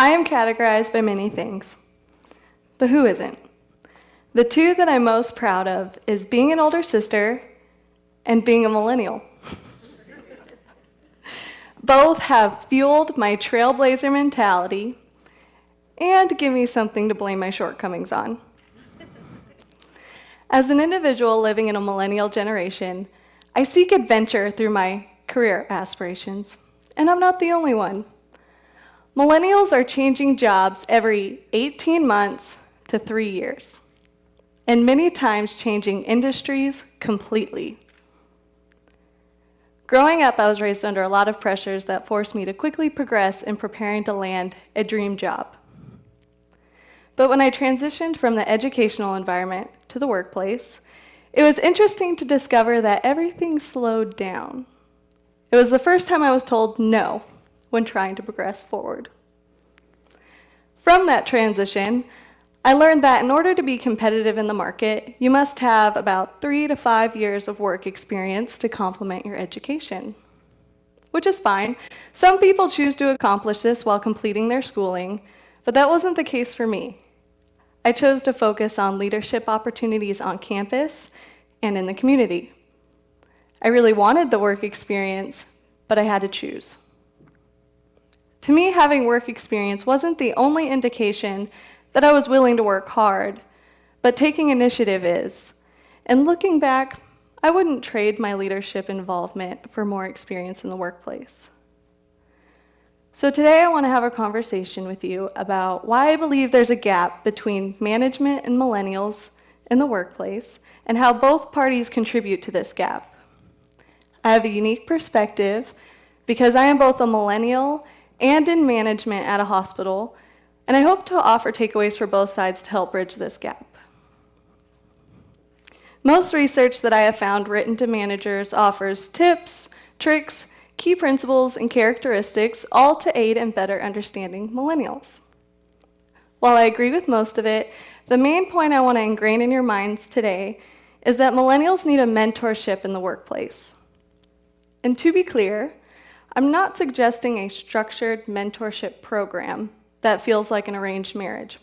I am categorized by many things, but who isn't? The two that I'm most proud of is being an older sister and being a millennial. Both have fueled my trailblazer mentality and give me something to blame my shortcomings on. As an individual living in a millennial generation, I seek adventure through my career aspirations, and I'm not the only one. Millennials are changing jobs every 18 months to 3 years, and many times changing industries completely. Growing up, I was raised under a lot of pressures that forced me to quickly progress in preparing to land a dream job. But when I transitioned from the educational environment to the workplace, it was interesting to discover that everything slowed down. It was the first time I was told no when trying to progress forward. From that transition, I learned that in order to be competitive in the market, you must have about 3 to 5 years of work experience to complement your education, which is fine. Some people choose to accomplish this while completing their schooling, but that wasn't the case for me. I chose to focus on leadership opportunities on campus and in the community. I really wanted the work experience, but I had to choose. To me, having work experience wasn't the only indication that I was willing to work hard, but taking initiative is. And looking back, I wouldn't trade my leadership involvement for more experience in the workplace. So today I want to have a conversation with you about why I believe there's a gap between management and millennials in the workplace and how both parties contribute to this gap. I have a unique perspective because I am both a millennial and in management at a hospital, and I hope to offer takeaways for both sides to help bridge this gap. Most research that I have found written to managers offers tips, tricks, key principles, and characteristics, all to aid in better understanding millennials. While I agree with most of it, the main point I want to ingrain in your minds today is that millennials need a mentorship in the workplace. And to be clear, I'm not suggesting a structured mentorship program that feels like an arranged marriage,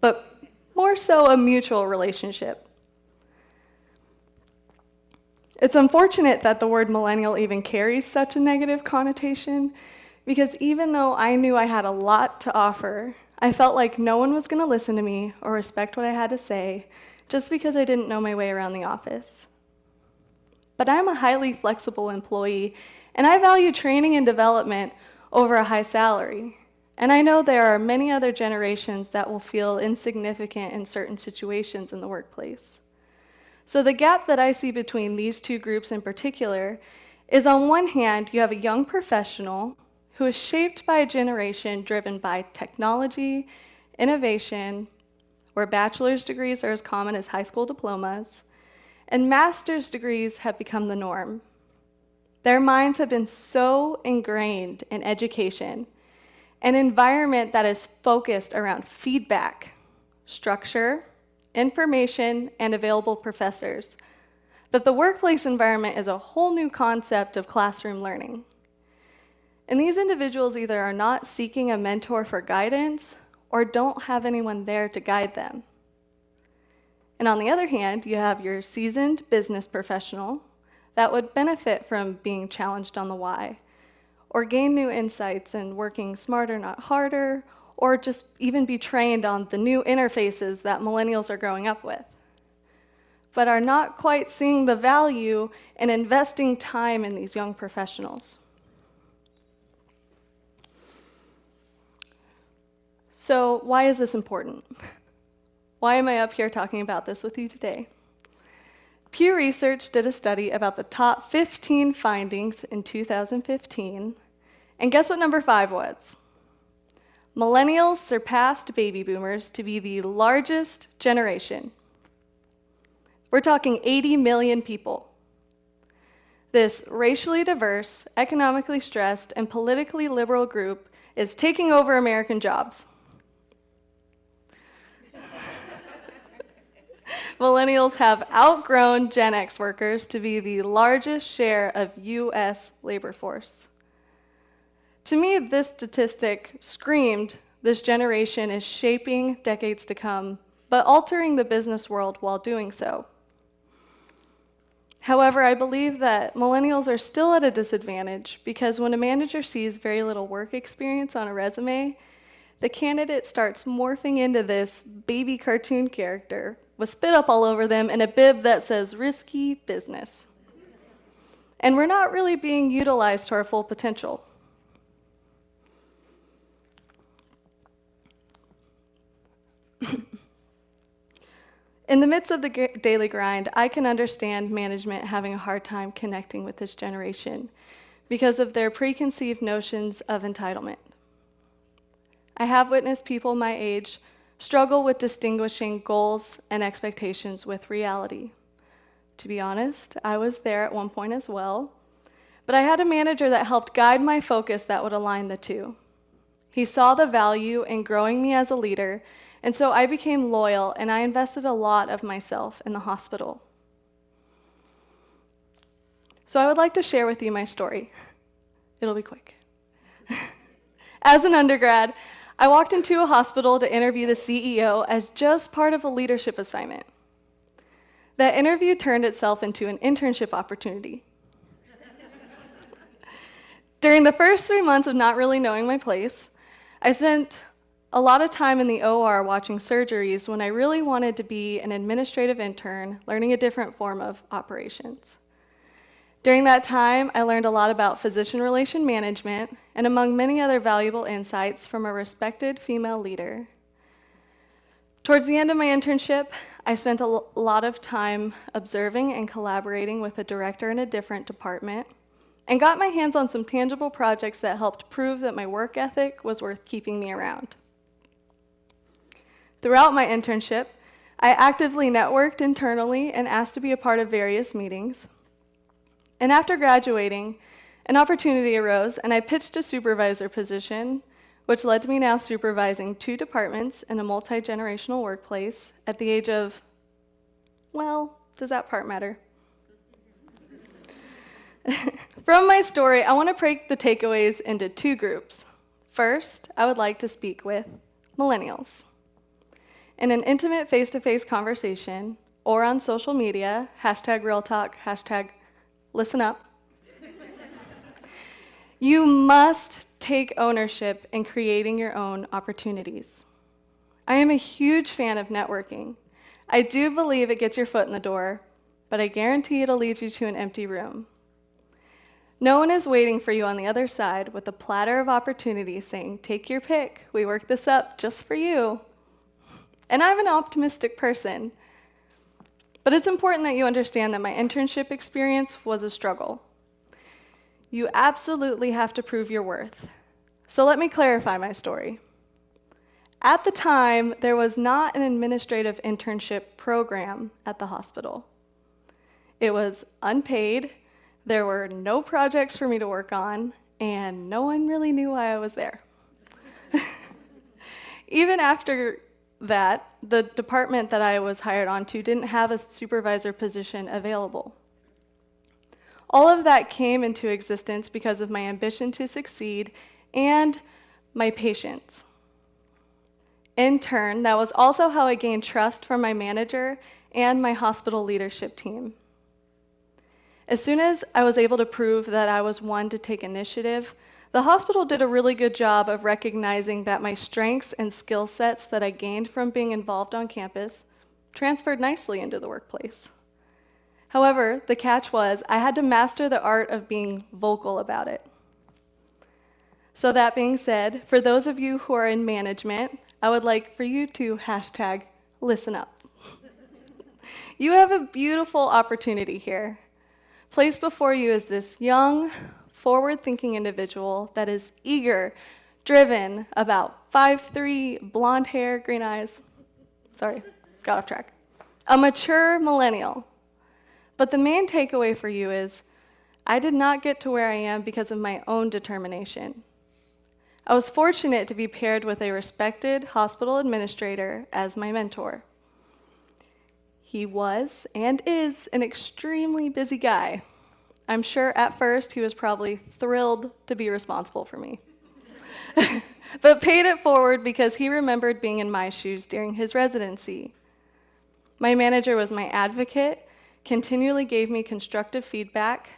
but more so a mutual relationship. It's unfortunate that the word millennial even carries such a negative connotation, because even though I knew I had a lot to offer, I felt like no one was going to listen to me or respect what I had to say just because I didn't know my way around the office. But I'm a highly flexible employee, and I value training and development over a high salary. And I know there are many other generations that will feel insignificant in certain situations in the workplace. So the gap that I see between these two groups in particular is, on one hand, you have a young professional who is shaped by a generation driven by technology, innovation, where bachelor's degrees are as common as high school diplomas, and master's degrees have become the norm. Their minds have been so ingrained in education, an environment that is focused around feedback, structure, information, and available professors, that the workplace environment is a whole new concept of classroom learning. And these individuals either are not seeking a mentor for guidance or don't have anyone there to guide them. And on the other hand, you have your seasoned business professional that would benefit from being challenged on the why, or gain new insights in working smarter, not harder, or just even be trained on the new interfaces that millennials are growing up with, but are not quite seeing the value in investing time in these young professionals. So why is this important? Why am I up here talking about this with you today? Pew Research did a study about the top 15 findings in 2015, and guess what number 5 was? Millennials surpassed baby boomers to be the largest generation. We're talking 80 million people. This racially diverse, economically stressed, and politically liberal group is taking over American jobs. Millennials have outgrown Gen X workers to be the largest share of US labor force. To me, this statistic screamed this generation is shaping decades to come, but altering the business world while doing so. However, I believe that millennials are still at a disadvantage because when a manager sees very little work experience on a resume, the candidate starts morphing into this baby cartoon character with spit up all over them and a bib that says risky business. And we're not really being utilized to our full potential. In the midst of the daily grind, I can understand management having a hard time connecting with this generation because of their preconceived notions of entitlement. I have witnessed people my age struggle with distinguishing goals and expectations with reality. To be honest, I was there at one point as well, but I had a manager that helped guide my focus that would align the two. He saw the value in growing me as a leader, and so I became loyal and I invested a lot of myself in the hospital. So I would like to share with you my story. It'll be quick. As an undergrad, I walked into a hospital to interview the CEO as just part of a leadership assignment. That interview turned itself into an internship opportunity. During the first 3 months of not really knowing my place, I spent a lot of time in the OR watching surgeries when I really wanted to be an administrative intern, learning a different form of operations. During that time, I learned a lot about physician relation management and among many other valuable insights from a respected female leader. Towards the end of my internship, I spent a lot of time observing and collaborating with a director in a different department and got my hands on some tangible projects that helped prove that my work ethic was worth keeping me around. Throughout my internship, I actively networked internally and asked to be a part of various meetings. And after graduating, an opportunity arose and I pitched a supervisor position, which led to me now supervising 2 departments in a multi-generational workplace at the age of, well, does that part matter? From my story, I want to break the takeaways into 2 groups. First, I would like to speak with millennials. In an intimate face-to-face conversation or on social media, #RealTalk, #ListenUp, you must take ownership in creating your own opportunities. I am a huge fan of networking. I do believe it gets your foot in the door, but I guarantee it'll lead you to an empty room. No one is waiting for you on the other side with a platter of opportunities saying, take your pick, we worked this up just for you. And I'm an optimistic person, but it's important that you understand that my internship experience was a struggle. You absolutely have to prove your worth. So let me clarify my story. At the time, there was not an administrative internship program at the hospital. It was unpaid, there were no projects for me to work on, and no one really knew why I was there. Even after that, the department that I was hired onto didn't have a supervisor position available. All of that came into existence because of my ambition to succeed and my patience. In turn, that was also how I gained trust from my manager and my hospital leadership team. As soon as I was able to prove that I was one to take initiative, the hospital did a really good job of recognizing that my strengths and skill sets that I gained from being involved on campus transferred nicely into the workplace. However, the catch was I had to master the art of being vocal about it. So that being said, for those of you who are in management, I would like for you to #ListenUp. You have a beautiful opportunity here. Placed before you is this young, forward-thinking individual that is eager, driven, about 5'3", blonde hair, green eyes. Sorry, got off track. A mature millennial. But the main takeaway for you is, I did not get to where I am because of my own determination. I was fortunate to be paired with a respected hospital administrator as my mentor. He was and is an extremely busy guy. I'm sure at first he was probably thrilled to be responsible for me. but paid it forward because he remembered being in my shoes during his residency. My manager was my advocate, continually gave me constructive feedback,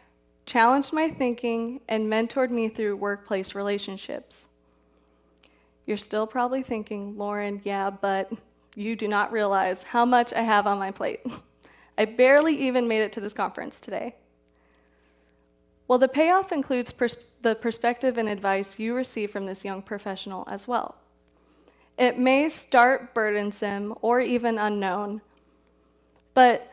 challenged my thinking, and mentored me through workplace relationships. You're still probably thinking, Lauren, yeah, but you do not realize how much I have on my plate. I barely even made it to this conference today. Well, the payoff includes the perspective and advice you receive from this young professional as well. It may start burdensome or even unknown, but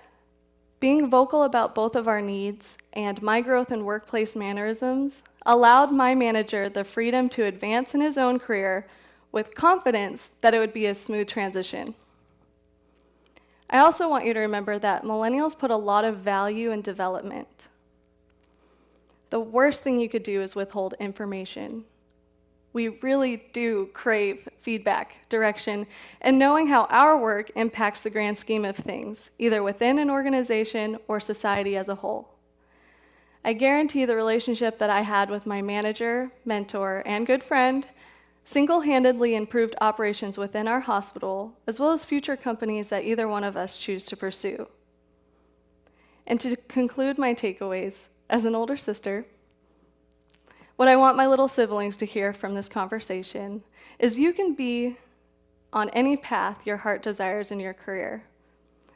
being vocal about both of our needs and my growth in workplace mannerisms allowed my manager the freedom to advance in his own career with confidence that it would be a smooth transition. I also want you to remember that millennials put a lot of value in development. The worst thing you could do is withhold information. We really do crave feedback, direction, and knowing how our work impacts the grand scheme of things, either within an organization or society as a whole. I guarantee the relationship that I had with my manager, mentor, and good friend single-handedly improved operations within our hospital, as well as future companies that either one of us choose to pursue. And to conclude my takeaways, as an older sister, what I want my little siblings to hear from this conversation is you can be on any path your heart desires in your career.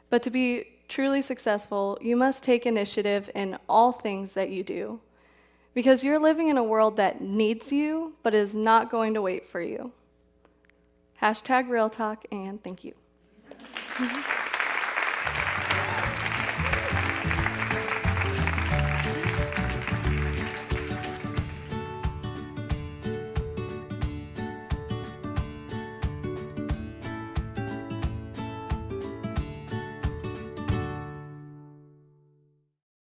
But to be truly successful, you must take initiative in all things that you do, because you're living in a world that needs you, but is not going to wait for you. #RealTalk, and thank you.